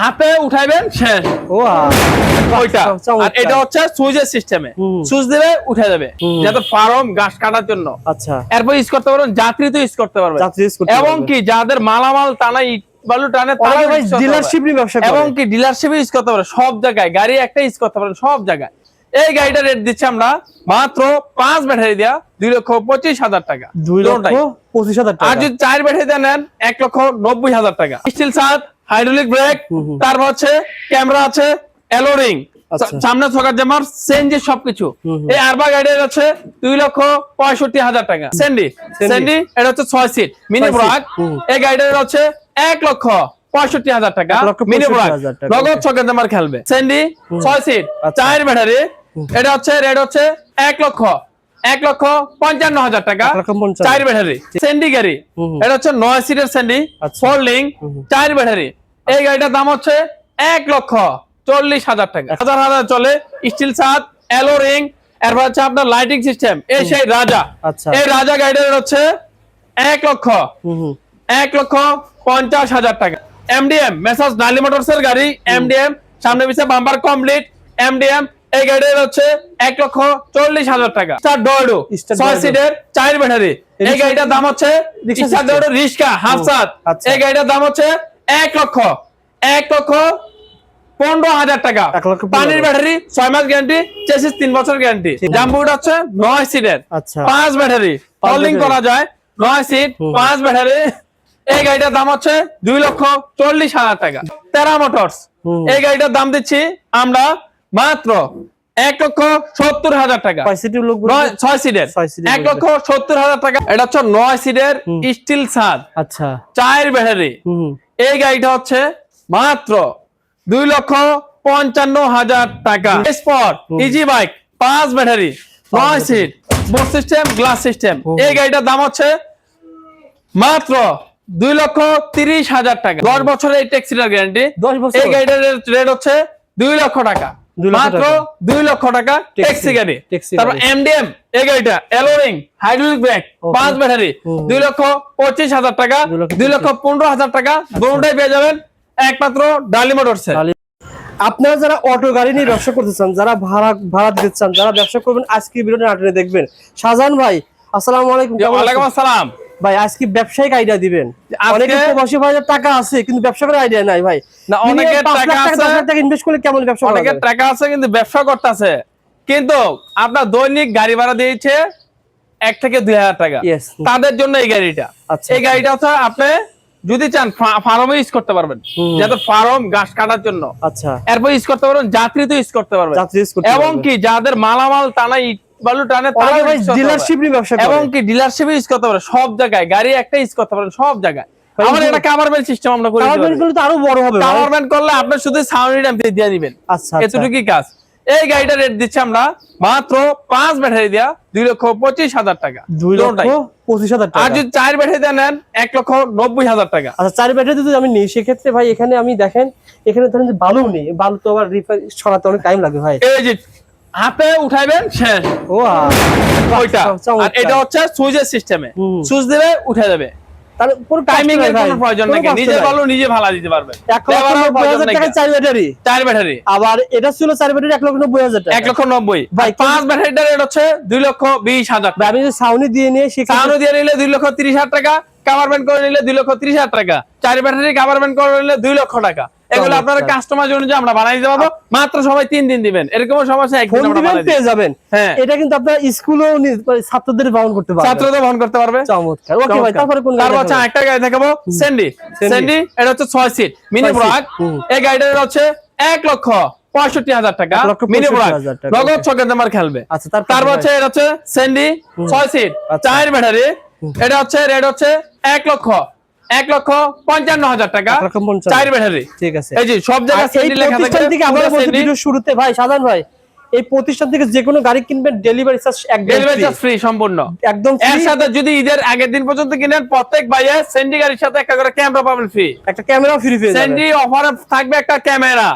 হাতে উঠাইবেন শেষ। ওইটা আর এটা হচ্ছে সুইচের সিস্টেমে, সুইচ দিবে উঠে যাবে, যাতে ফার্ম ঘাস কাটার জন্য। আচ্ছা, এরপর ইউজ করতে পারবেন, যাত্রী তো ইউজ করতে পারবেন, এবং কি যাদের মালামাল টানা বালু টানে ডিলারশিপ নিয়ে ব্যবসা করে, এবং কি ডিলারশিপে ইউজ করতে পারবেন সব জায়গায়, গাড়ি একটা ইউজ করতে পারবেন সব জায়গায়। এই গাড়িটা রেট দিচ্ছি আমরা মাত্র 5 ব্যাটারি দিয়া 2,25,000 টাকা, 2,25,000 টাকা। আর যদি 4 ব্যাটারি দিয়ে নেন 1,90,000 টাকা। স্টিল ছাদ, হাইড্রোলিক ব্রেক, তারপর হচ্ছে ক্যামেরা আছে, এলোরিং, সামনে ছকার জামার সেনজি সবকিছু। এই আরবা গাড়ি আছে 2,65,000 টাকা। সেন্ডি এটা হচ্ছে 6 সিট মিনি ব্রাক। এই গাড়িটার হচ্ছে 1,65,000 টাকা মিনি ব্রাক, নগদ ছকার জামার খেলবে। সেন্ডি 6 সিট 4 ব্যাটারি, এটা হচ্ছে রেট হচ্ছে 1,55,000 টাকা 4 ব্যাটারি। সেন্ডি গাড়ি, এটা হচ্ছে 9 সিটের সেন্ডি, ফোল্ডিং, 4 ব্যাটারি। এই গাড়িটার দাম হচ্ছে 1,40,000 টাকা, হাজার চলে। স্টিল ছাদ, এলোরিং, এরপর হচ্ছে আপনার লাইটিং সিস্টেম। এই সেই রাজা, এই রাজা গাড়িটার হচ্ছে 1,50,000 টাকা। এমডিএম মেসার্স নালি মোটরস এর গাড়ি, এমডিএম সামনে পিছে বাম্পার কমপ্লিট, এমডিএম। এই গাড়িটার হচ্ছে 1,40,000 টাকা। স্টার ডোডো 6 সিটের 4 ব্যাটারি। এই গাড়িটার দাম হচ্ছে স্টার ডোডো রিস্কা হাফ সাত। এই গাড়িটার দাম হচ্ছে 1,15,000 টাকা। পানির ব্যাটারি 6 মাস গ্যারান্টি, চেসিস 3 বছর গ্যারান্টি। জাম্বুট হচ্ছে 9 সিটের 5 ব্যাটারি, হোল্ডিং করা যায়, 9 সিট 5 ব্যাটারি। এই গাড়িটার দাম হচ্ছে 2,40,000 টাকা। টেরা মোটরস, এই গাড়িটার দাম দিচ্ছি আমরা মাত্র 1,70,000 টাকা। 6 সিটের 1,70,000 টাকা। এটা হচ্ছে 9 সিটের স্টিল ছাদ, আচ্ছা 4 ব্যাটারি। এই গাড়িটা হচ্ছে মাত্র 2,55,000 টাকা। Spot easy bike 5 battery, 9 seat, board system, glass system. এই গাড়িটার দাম হচ্ছে মাত্র 2,30,000 টাকা। 10 বছরের এই ট্যাক্সিটার গ্যারান্টি। এই গাড়িটার রেট হচ্ছে 2 লক্ষ টাকা, মাত্র 2 লক্ষ টাকা ট্যাক্সি গাড়ি। তারপর এমডিএম, এই গাড়িটা এলোরিং, হাইড্রোলিক ব্রেক, 5 ব্যাটারি, 2,25,000 টাকা, 2,15,000 টাকা। দুটোটাই পেয়ে যাবেন একমাত্র ডালি মোটরসে। আপনারা যারা অটো গাড়ি নিয়ে ব্যবসা করতে চান, যারা ভাড়া দিতে চান, যারা ব্যবসা করবেন, আজকে ভিডিওটা নাটনে দেখবেন। শাহজাহান ভাই, আসসালামু আলাইকুম। ওয়ালাইকুম আসসালাম ভাই, আজকে ব্যবসায়িক আইডিয়া দিবেন। অনেকে প্রবাসী ভাইদের টাকা আছে কিন্তু ব্যবসা করার আইডিয়া নাই ভাই। না, অনেকের টাকা আছে, 10 লাখ টাকা ইনভেস্ট করলে কেমন ব্যবসা করা যায়? অনেকের টাকা আছে কিন্তু ব্যবসা করতেছে, কিন্তু আপনার দৈনিক গাড়ি ভাড়া দিয়েছে 1 থেকে 2,000 টাকা। তাদের জন্য এই গাড়িটা। এই গাড়িটা হচ্ছে আপনি যদি চান ফার্মে ইউজ করতে পারবেন, যাতে ফার্ম ঘাস কাটার জন্য। আচ্ছা, এরপর ইউজ করতে পারবেন, যাত্রী তো ইউজ করতে পারবেন, এবং কি যাদের মালামাল টানা বালু টানে ডিলারশিপ নিয়ে ব্যবসা করে, এবং কি ডিলারশিপে ইউজ করতে পারবেন সব জায়গায়, গাড়ি একটা ইউজ করতে পারবেন সব জায়গায়। আমার এটা কাভারমেন্ট সিস্টেম আমরা করি। কাভারমেন্ট করলে তো আরো বড় হবে। কাভারমেন্ট করলে আপনি শুধু সাউন্ড দিয়ে দিবেন, আচ্ছা এতটুকুই কাজ। এই গাড়িটা রেট দিচ্ছি আমরা মাত্র 5 ব্যাটারি দিয়া 2,25,000 টাকা, 2,25,000 টাকা। আর যদি 4 ব্যাটারি দিয়ে নেন 1,90,000 টাকা। আচ্ছা, 4 ব্যাটারি যদি আমি নিই সেক্ষেত্রে ভাই এখানে আমি দেখেন, এখানে ধরেন যে বালু নেই, বালু তো আবার রিফাইন সরাতে অনেক টাইম লাগে ভাই। এই যে হাতে উঠাইবেন শেষ। ওইটা আর এটা হচ্ছে সুইচের সিস্টেমে, সুইচ দিবে উঠে যাবে, তার পুরো টাইমিং এর কোনো প্রয়োজন নাই, নিজে বালু নিজে ভাড়া দিতে পারবেন। 1,90,000 টাকা 4 ব্যাটারি। আবার এটা ছিল 4 ব্যাটারি 1,90,000 টাকা। 1,90,000 ভাই। 5 ব্যাটারিটার রেট হচ্ছে 2,20,000 টাকা। আমি যদি সাউনি দিয়ে নিয়ে সাউনি দিয়ে নিলে 2,30,000 টাকা, কাভারমেন্ট করে নিলে 2,30,000 টাকা, 4 ব্যাটারি কাভারমেন্ট করে নিলে 2 লক্ষ টাকা। এগুলো আপনারা কাস্টমার অনুযায়ী আমরা বানাই দিতে পারবো, মাত্র সবাই 3 দিন দিবেন, এরকম সমস্যা একদিন আমরা বানাই পেয়ে যাবেন। হ্যাঁ, এটা কিন্তু আপনারা স্কুলেও ছাত্রদের বহন করতে পারবেন, ছাত্রদের বহন করতে পারবে। চমৎকার। ওকে ভাই, তারপরে কোন তারপর হচ্ছে একটা গাড়ি দেখাবো, সেন্ডি। এটা হচ্ছে 6 সিট মিনি ব্রাক। এই গাড়িটার হচ্ছে 1,65,000 টাকা মিনি ব্রাক, নগদ ছকের দামার খেলবে। আচ্ছা, তারপর হচ্ছে এটা হচ্ছে সেন্ডি 6 সিট 4 ব্যাটারি। এটা হচ্ছে রেট হচ্ছে 1,55,000 টাকা 4 ব্যাটারি। ঠিক আছে, এই যে সব জায়গায় সেন্ডি লেখা থাকে। আমরা বলছি ভিডিও শুরুতে ভাই, সাধারণ ভাই, এই প্রতিষ্ঠান থেকে যে কোনো গাড়ি কিনবেন ডেলিভারি চার্জ একদম ফ্রি, সম্পূর্ণ একদম। এর সাথে যদি ঈদের আগের দিন পর্যন্ত কিনেন, প্রত্যেক ভাইয়ে সেন্ডি গাড়ির সাথে একটা করে ক্যামেরা পাবেন ফ্রি, একটা ক্যামেরা ফ্রি পেয়ে যাবেন। সেন্ডি অফারে থাকবে একটা ক্যামেরা,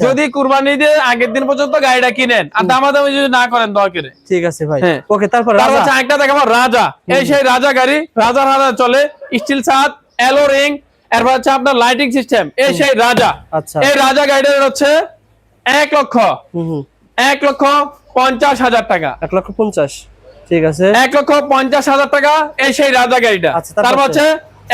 যদি কুরবানি ঈদের আগের দিন পর্যন্ত গাড়িটা কিনেন, আর দামাদামি যদি না করেন দয়া করে। ঠিক আছে ভাই, ওকে। তারপর হচ্ছে একটা দেখাবো রাজা। এই সেই রাজা গাড়ি, রাজার হাতে চলে, স্টিল ছাদ, এলোরিং, এরপর হচ্ছে আপনার লাইটিং সিস্টেম, এই সেই রাজা। আচ্ছা। এই রাজা গাড়িটার হচ্ছে 1,50,000 টাকা। 1,50,000, ঠিক আছে। 1,50,000 টাকা এই সেই রাজা গাড়িটা। আচ্ছা, তারপর হচ্ছে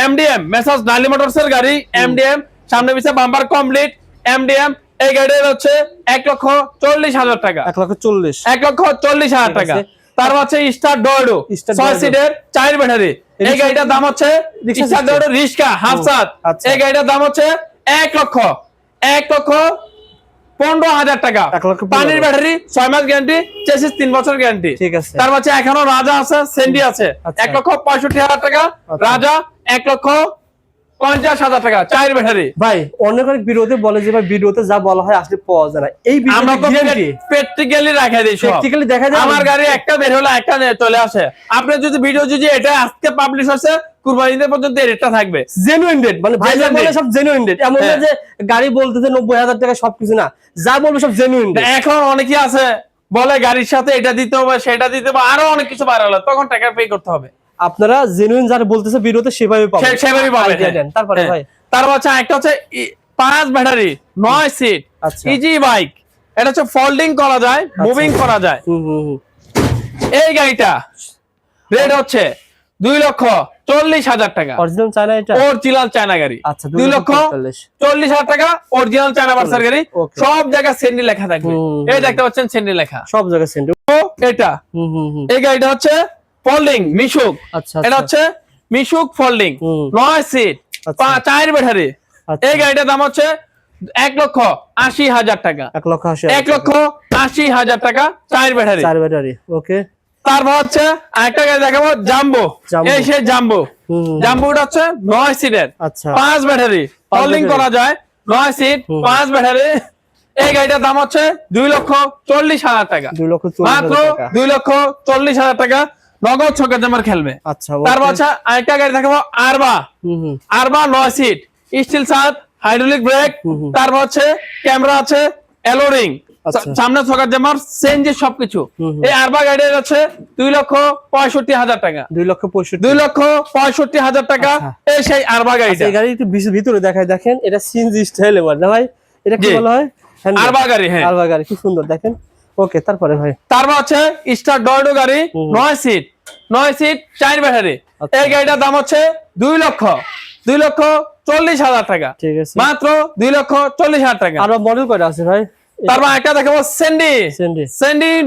এমডিএম মেসার্স ডালি মোটরস এর গাড়ি, এমডিএম সামনে পিছে বাম্পার কমপ্লিট, এমডিএম এই গাড়িটার হচ্ছে 1,40,000 টাকা। 1,40,000, 1,40,000 টাকা। তারপর হচ্ছে স্টার ডোডো 6 সিটের 4 ব্যাটারি, এই গাড়িটার দাম হচ্ছে স্টার ডোডো রিস্কা হাফ সাত, এই গাড়িটার দাম হচ্ছে 1,15,000 টাকা। 1,15,000 পানির ব্যাটারি 6 মাস গ্যারান্টি, চেসিস 3 বছর গ্যারান্টি। ঠিক আছে। তার হচ্ছে এখনো রাজা আছে, সেন্ডি আছে। 1,65,000 টাকা রাজা, 1,50,000 টাকা 4 ব্যাটারি। ভাই অনেক অনেক ভিডিওতে বলে যে ভাই ভিডিওতে যা বলা হয় আসলে পাওয়া যায় না, এই আমরা তো গ্যারান্টি প্র্যাকটিক্যালি রাখা দিই, প্র্যাকটিক্যালি দেখা যায়। আমার গাড়ি একটা বের হলো একটা চলে আসে। আপনি যদি ভিডিও যদি এটা আজকে পাবলিশ হচ্ছে কুরবানি ঈদ পর্যন্ত এই রেটটা থাকবে জেনুইন রেট, মানে ভাই যা বলে সব জেনুইন রেট, এমন না যে গাড়ি বলতেছে 90,000 টাকা সবকিছু না, যা বলবে সব জেনুইন রেট। এখন অনেকে আছে বলে গাড়ির সাথে এটা দিতে হবে সেটা দিতে হবে, আরো অনেক কিছু বাড়ালো, তখন টাকা পে করতে হবে। আপনারা জেনুইন যারা বলতেছে ভিডিওতে সেভাবে পাবেন, সেভাবেই পাবেন। তারপরে ভাই তারপর হচ্ছে একটা হচ্ছে 5 ব্যাটারি 9 সিট আচ্ছা। ইজি বাইক, এটা হচ্ছে ফোল্ডিং করা যায়, মুভিং করা যায়। এই গাড়িটা রেট হচ্ছে 2,40,000 টাকা। অরিজিনাল চায়না, এটা অরিজিনাল চায়না গাড়ি। আচ্ছা, 2,40,000 টাকা অরিজিনাল চায়না ভার্সার গাড়ি। সব জায়গায় সেন্ডি লেখা থাকবে, এই দেখতে পাচ্ছেন সেন্ডি লেখা সব জায়গায় সেন্ডি। এটা এই গাড়িটা হচ্ছে ফোল্ডিং মিশুক। আচ্ছা, এটা হচ্ছে মিশুক ফোল্ডিং 9 সিট 4 ব্যাটারি। এই গাড়িটার দাম হচ্ছে 1,80,000 টাকা। 1,80,000 টাকা 4 ব্যাটারি। 4 ব্যাটারি, ওকে। তারপর হচ্ছে আরেকটা গাড়ি দেখাবো, জাম্বো। এই সেই জাম্বো, জাম্বোটা হচ্ছে 9 সিটের 5 ব্যাটারি, ফোল্ডিং করা যায়, 9 সিট 5 ব্যাটারি। এই গাড়িটার দাম হচ্ছে 2,40,000 টাকা। মাত্র 2,40,000 টাকা নগদ ছকে জামার খেলবে। আচ্ছা। তারপর হচ্ছে আরেকটা গাড়ি দেখাবো, আরবা। আরবা 9 সিট, স্টিল ছাদ, হাইড্রোলিক ব্রেক, তারপর হচ্ছে ক্যামেরা আছে, এলোরিং, সামনে ছকার জামার সিএনজি সবকিছু। এই আরবা গাড়ির আছে 2,65,000 টাকা। 2,65,000 টাকা এই সেই আরবা গাড়িটা। এই গাড়ি একটু ভিতরে দেখায়, দেখেন এটা সিএনজি স্টাইলে বলে না ভাই, এটা কি বলা হয়? আরবা গাড়ি। হ্যাঁ, আরবা গাড়ি কি সুন্দর দেখেন। ওকে, তারপরে ভাই তারপর আছে স্টার ডয়ডো গাড়ি 9 সিট 4 ব্যাটারি। এই গাড়িটার দাম হচ্ছে 2,40,000 টাকা। ঠিক আছে, মাত্র 2,40,000 টাকা। আর মডেল কয়টা আছে ভাই? তারপর একটা দেখাবো সেন্ডি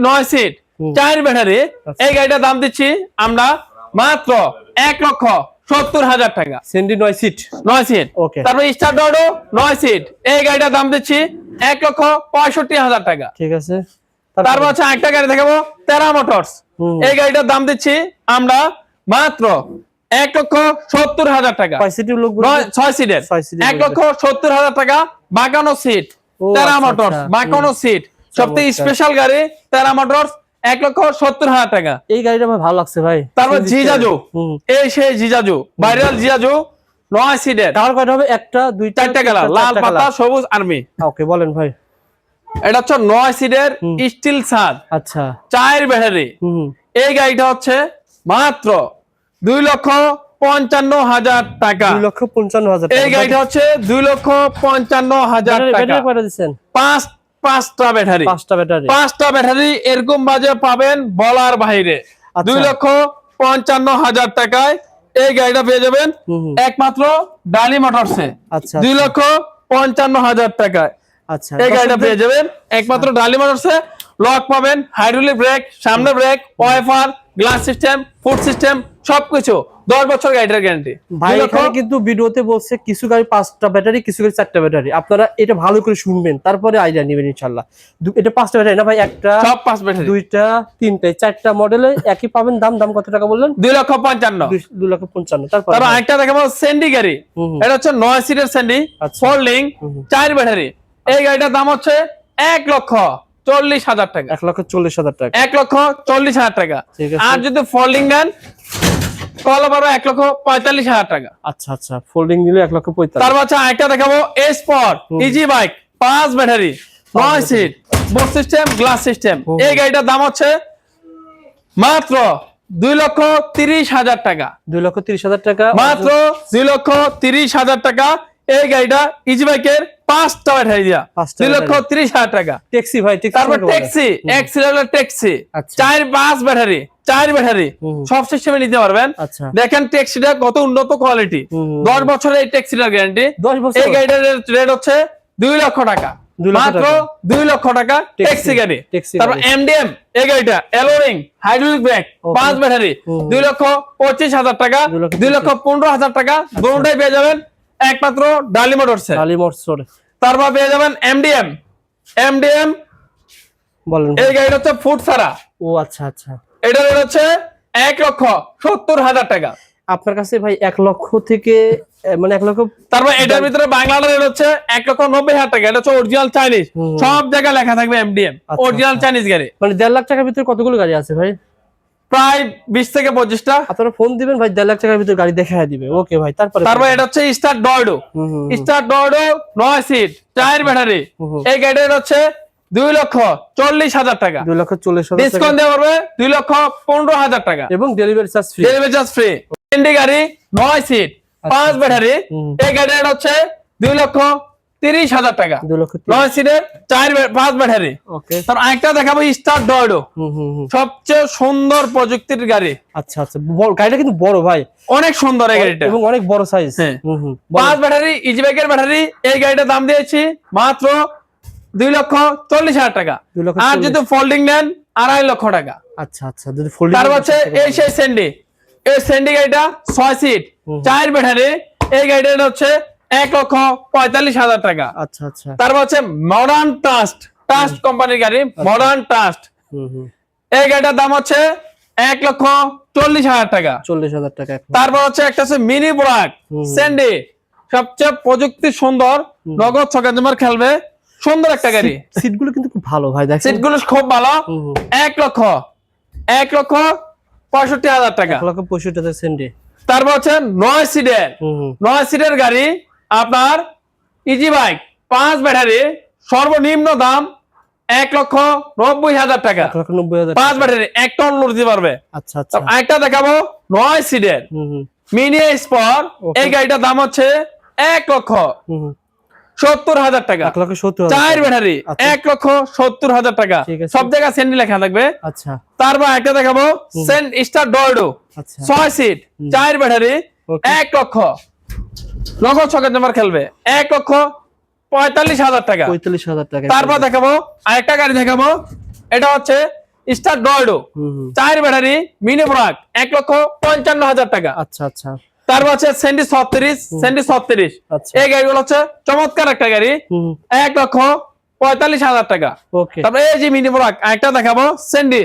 9 সিট 4 ব্যাটারি। এই গাড়িটার দাম দিচ্ছি আমরা মাত্র 1,70,000 টাকা। সেন্ডি 9 সিট। ওকে। তারপর স্টার ডয়ডো 9 সিট, এই গাড়িটার দাম দিচ্ছি 1,65,000 টাকা। ঠিক আছে। তারপর হচ্ছে একটা গাড়ি দেখাবো, টেরা মোটরস। এই গাড়িটার দাম দিচ্ছি আমরা মাত্র 1,70,000 টাকা। 5 সিটের লোক 6 সিটের 1,70,000 টাকা। 52 সিট টেরা মোটরস, 52 সিট সবথেকে স্পেশাল গাড়ি টেরা মোটরস, 1,70,000 টাকা। এই গাড়িটা আমার ভালো লাগছে ভাই। তারপর জিজাজু, এই সেই জিজাজু, ভাইরাল জিজাজু 9 সিটের। কালার কয়টা হবে? একটা, দুইটা, 4টা কালার, লাল, পাতা, সবুজ, আর্মি। ওকে, বলেন ভাই। এটা হচ্ছে 9 সিটের স্টিল ছাদ, আচ্ছা, 4 ব্যাটারি। এই গাড়িটা হচ্ছে মাত্র 2,55,000 টাকা। 2,55,000 এই গাড়িটা হচ্ছে 2,55,000 টাকা। পাঁচটা ব্যাটারি। 5টা ব্যাটারি এরকম বাজে পাবেন বলার বাইরে। 2,55,000 টাকায় এই গাড়িটা পেয়ে যাবেন একমাত্র ডালি মোটরসে। 2,55,000 টাকায় আচ্ছা, এই গাড়িটা পেয়ে যাবেন একমাত্র ডালি মোটরসে। লক পাবেন, হাইড্রোলিক ব্রেক, সামনে ব্রেক, ওয়াইফার, গ্লাস সিস্টেম, ফুড সিস্টেম সবকিছু, 10 বছর গাড়িটার গ্যারান্টি। ভাই এখানে কিন্তু ভিডিওতে বলছে কিছু গাড়ি 5টা ব্যাটারি, কিছু গাড়ি 4টা ব্যাটারি। আপনারা এটা ভালো করে শুনবেন, তারপরে আইডিয়া নেবেন ইনশাআল্লাহ। এটা 5টা ব্যাটারি না ভাই? একটা, সব 5 ব্যাটারি, দুইটা, তিনটা, 4টা মডেলে একই পাবেন। দাম কত টাকা বললেন? 2,55,000। 2,55,000। তারপর একটা দেখাবো সেন্ডি গাড়ি। এটা হচ্ছে 9 সিটের সেন্ডি, ফোল্ডিং, 4 ব্যাটারি। এই গাড়িটার দাম হচ্ছে 1,40,000 টাকা। 1,40,000 টাকা। 1,40,000 টাকা। আর যদি ফোল্ডিং নেন তাহলে পারো 1,45,000 টাকা। আচ্ছা, ফোল্ডিং নিলে 1,45,000। তারপর হচ্ছে একটা দেখাবো spot easy bike, 5 battery, 9 seat, board system, glass system. এই গাড়িটার দাম হচ্ছে মাত্র 2,30,000 টাকা, 2,30,000 টাকা, মাত্র 2,30,000 টাকা। এই গাড়িটা ইজি বাইকের 5টা ব্যাটারি দিয়া 2,30,000 টাকা। ট্যাক্সি ভাই, ট্যাক্সি তারপর ট্যাক্সি, এক্সিলেটর ট্যাক্সি, আচ্ছা। 4-5 ব্যাটারি, 4 ব্যাটারি সব সিস্টেমে নিতে পারবেন। আচ্ছা, দেখেন ট্যাক্সিটা কত উন্নত কোয়ালিটি, 10 বছরের এই ট্যাক্সিটার গ্যারান্টি। 10 বছর। এই গাড়িটার রেট হচ্ছে 2 লক্ষ টাকা, 2 লক্ষ মাত্র টাকা। 2 লক্ষ টাকা ট্যাক্সি গাড়ি। ট্যাক্সি তারপর গাড়ি। এমডিএম এই গাড়িটা এলোরিং হাইড্রোলিক ব্রেক, 5 ব্যাটারি, 2,25,000 টাকা, 2,15,000 টাকা। দুটোটাই পেয়ে যাবেন একমাত্র ডালি মোটরসে। ডালি মোটরস। তারপর পেয়ে যাবেন এমডিএম। এমডিএম বলেন। এই গাড়িটা হচ্ছে ফুট ছাড়া। ও আচ্ছা আচ্ছা। এটা রেট হচ্ছে 1,70,000 টাকা। আপনার কাছে ভাই 1 লক্ষ থেকে মানে 1 লক্ষ। তারপর এটার ভিতরে বাংলাটা রেট হচ্ছে 1,90,000 টাকা। এটা হচ্ছে অরিজিনাল চাইনিজ, সব জায়গায় লেখা থাকবে এমডিএম, আচ্ছা, অরিজিনাল আচ্ছা। চাইনিজ গাড়ি। মানে 1.5 লাখ টাকার ভিতরে কতগুলো গাড়ি আছে ভাই? প্রায় 20 থেকে 25টা। আপনারা ফোন দিবেন ভাই, 1.5 লাখ টাকার ভিতরে গাড়ি দেখায় দিবে। ওকে ভাই, তারপরে এটা হচ্ছে স্টার ডয়ডো। স্টার ডয়ডো 9 সিট, 4 ব্যাটারি। এই গাড়িটা হচ্ছে 2,40,000 টাকা। 2,40,000 ডিসকাউন্ট দেওয়া হবে 2,15,000 টাকা এবং delivery charge free. Delivery charge free. এন্ডি গাড়ি 9 সিট, 5 ব্যাটারি। এই গাড়িটা হচ্ছে 2,30,000 টাকা, 9 সিটের 5 ব্যাটারি। ওকে। তার আরেকটা দেখাবো স্টার ডয়ডো, সবচেয়ে সুন্দর প্রযুক্তির গাড়ি। আচ্ছা আচ্ছা, গাড়িটা কিন্তু বড় ভাই, অনেক সুন্দর এই গাড়িটা এবং অনেক বড় সাইজ। 5 ব্যাটারি ইজি বাইকের ব্যাটারি। এই গাড়িটার দাম দিয়েছি মাত্র 2,40,000 টাকা। আর যদি ফোল্ডিং নেন 2.5 লক্ষ টাকা। আচ্ছা আচ্ছা, যদি ফোল্ডিং। তারপর হচ্ছে এই সেই স্যান্ডি, এই স্যান্ডি গাড়িটা 6 সিট, 4 ব্যাটারি। এই গাড়িটা হচ্ছে 1,45,000 টাকা। আচ্ছা আচ্ছা। তারপর হচ্ছে মডার্ন ট্রাস্ট, ট্রাস্ট কোম্পানির গাড়ি, মডার্ন ট্রাস্ট। এই গাড়িটার দাম হচ্ছে 1,40,000 টাকা। 40,000 টাকা। তারপর হচ্ছে একটা হচ্ছে মিনি ব্রাক স্যান্ডি, সবচেয়ে প্রযুক্তি সুন্দর, নগদ ছকের জমার খেলবে, সুন্দর একটা গাড়ি। সিটগুলো কিন্তু খুব ভালো ভাই, দেখেন সিটগুলো খুব ভালো। 1,65,000 টাকা। 1,65,000 সেন্টে। তারপর হচ্ছে 9 সিটের গাড়ি আপনার ইজি বাইক, 5 ব্যাটারি, সর্বনিম্ন দাম 1,90,000 টাকা। 1,90,000 5 ব্যাটারি 1 টন লোড দিতে পারবে। আচ্ছা আচ্ছা। আরেকটা দেখাবো 9 সিটের মিনি স্পট। এই গাড়িটার দাম হচ্ছে 1,70,000 টাকা। 1,70,000 4 ব্যাটারি 1,70,000 টাকা। সব জায়গায় সেন্ডি লেখা থাকবে। আচ্ছা। তারপর একটা দেখাবো সেন্ট স্টার ডয়ডো, 6 সিট, 4 ব্যাটারি, 1 লক্ষ, নগদ ছকের নাম্বার খেলবে, 1,45,000 টাকা। 45,000 টাকা। তারপর দেখাবো আরেকটা গাড়ি দেখাবো, এটা হচ্ছে স্টার ডয়ডো, 4 ব্যাটারি, মিনি ব্রাক, 1,55,000 টাকা। আচ্ছা আচ্ছা। তারপর হচ্ছে সেন্ডি 36। আচ্ছা। এই গাড়িগুলো হচ্ছে চমৎকার একটা গাড়ি, 1,45,000 টাকা। ওকে। তারপর এই যে মিনি ব্রাক একটা দেখাবো সেন্ডি,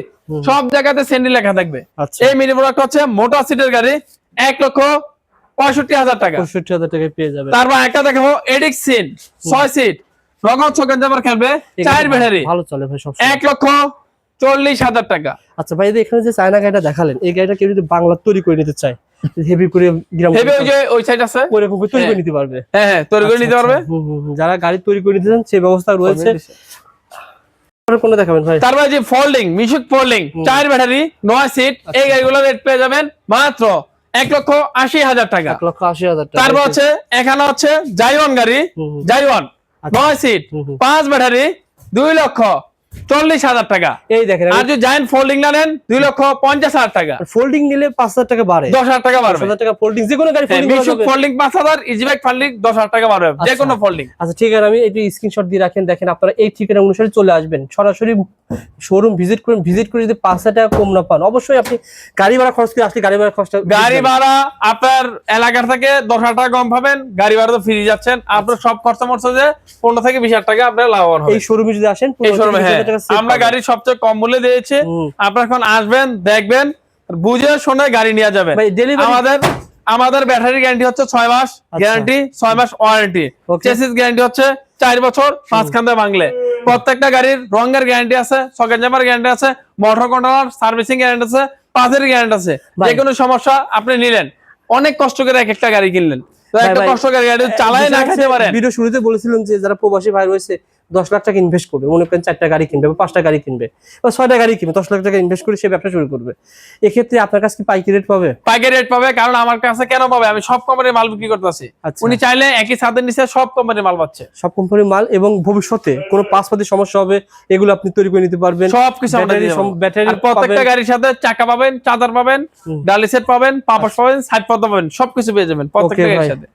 সব জায়গাতে সেন্ডি লেখা থাকবে। আচ্ছা। এই মিনি ব্রাকটা হচ্ছে মোটর সিটের গাড়ি, 1,65,000 টাকা। 65,000 টাকায় পেয়ে যাবে। তারপর একটা দেখাবো এডিক্সিন, 6 সিট, নগদ ছকের জামার খেলবে, 4 ব্যাটারি, ভালো চলে ভাই সব। 1,40,000 টাকা। আচ্ছা ভাই, এখানে যে চায়না গাড়িটা দেখালেন, এই গাড়িটা কেউ যদি বাংলা তৈরি করে নিতে চায়, হেভি করে গ্রাম হেভি ওই যে ওই সাইড আছে, ওরকম করে তৈরি করে নিতে পারবে। হ্যাঁ তৈরি করে নিতে পারবে। যারা গাড়ি তৈরি করে নিতে চান সেই ব্যবস্থা রয়েছে। কোন দেখাবেন ভাই? তারপর যে ফোল্ডিং, মিশুক ফোল্ডিং, 4 ব্যাটারি, 9 সিট। এই গাড়িগুলো রেট পেয়ে যাবেন মাত্র 1,80,000 টাকা। 1,80,000 টাকা। তারপর হচ্ছে এখানে হচ্ছে জাইওয়ান গাড়ি, জাইওয়ান 9 সিট, 5 ব্যাটারি, 2,40,000 টাকা। এই দেখেন, আর যদি জায়ান্ট ফোল্ডিং না নেন 2,50,000 টাকা। ফোল্ডিং নিলে 5,000 টাকা বাড়ে, 10,000 টাকা বাড়বে। 10,000 টাকা ফোল্ডিং, যে কোনো গাড়ি ফোল্ডিং করা যাবে। ফোল্ডিং 5,000, ইজি বাইক ফোল্ডিং 10,000 টাকা বাড়বে, যে কোনো ফোল্ডিং। আচ্ছা ঠিক আছে, আমি একটু স্ক্রিনশট দিয়ে রাখেন। দেখেন আপনারা এই ঠিকানা অনুসারে চলে আসবেন, সরাসরি শোরুম ভিজিট করে যদি 5,000 টাকা কম না পান, অবশ্যই আপনি গাড়ি ভাড়া খরচ করে আসলে গাড়ি ভাড়া খরচটা, গাড়ি ভাড়া আপনার এলাকার থেকে 10,000 টাকা কম পাবেন, গাড়ি ভাড়া তো ফ্রি যাচ্ছেন। আপনার সব খরচা মরচা যে 15 থেকে 20,000 টাকা আপনার লাভবান হবে এই শোরুমে যদি আসেন। এই শোরুমে আমরা গাড়ি সবচেয়ে কম মূল্যে দিয়েছি। আপনারা এখন আসবেন, দেখবেন, বুঝে শুনে গাড়ি নিয়ে যাবেন। আমাদের ব্যাটারি গ্যারান্টি হচ্ছে 6 মাস গ্যারান্টি, 6 মাস ওয়ারেন্টি। চেসিস গ্যারান্টি হচ্ছে 4 বছর, 5 খান্দা বাংলে। প্রত্যেকটা গাড়ির রঙের গ্যারান্টি আছে, সকেট জামার গ্যারান্টি আছে, মোটর কন্ট্রোলার সার্ভিসিং গ্যারান্টি আছে, পাঁচের গ্যারান্টি আছে। যে কোনো সমস্যা আপনি নিলেন, অনেক কষ্ট করে এক একটা গাড়ি কিনলেন, তো একটা কষ্ট করে গাড়ি চালায় না খেতে পারেন। ভিডিও শুরুতে বলেছিলেন যে যারা প্রবাসী ভাই রয়েছে 10 লাখ টাকা ইনভেস্ট করবে, মনে করেন 4টা গাড়ি কিনবে বা 5টা গাড়ি কিনবে বা 6টা গাড়ি কিনবে, 10 লাখ টাকা ইনভেস্ট করে সে ব্যবসা শুরু করবে, এক্ষেত্রে আপনার কাছে কি পাইকারি রেট পাবে? পাইকারি রেট পাবে, কারণ আমার কাছে কেন পাবে, আমি সব কোম্পানির মাল বিক্রি করতেছি। আচ্ছা। উনি চাইলে একই ছাদের নিচে সব কোম্পানির মাল পাচ্ছে, সব কোম্পানির মাল, এবং ভবিষ্যতে কোনো পাসপাতি সমস্যা হবে এগুলো আপনি তৈরি করে নিতে পারবেন। সবকিছু আমরা দিয়ে দেব। ব্যাটারি আর প্রত্যেকটা গাড়ির সাথে চাকা পাবেন, চার্জার পাবেন, ডালি সেট পাবেন, পাপোশ পাবেন, সাইড পর্দা পাবেন, সবকিছু পেয়ে যাবেন প্রত্যেকটা গাড়ির সাথে।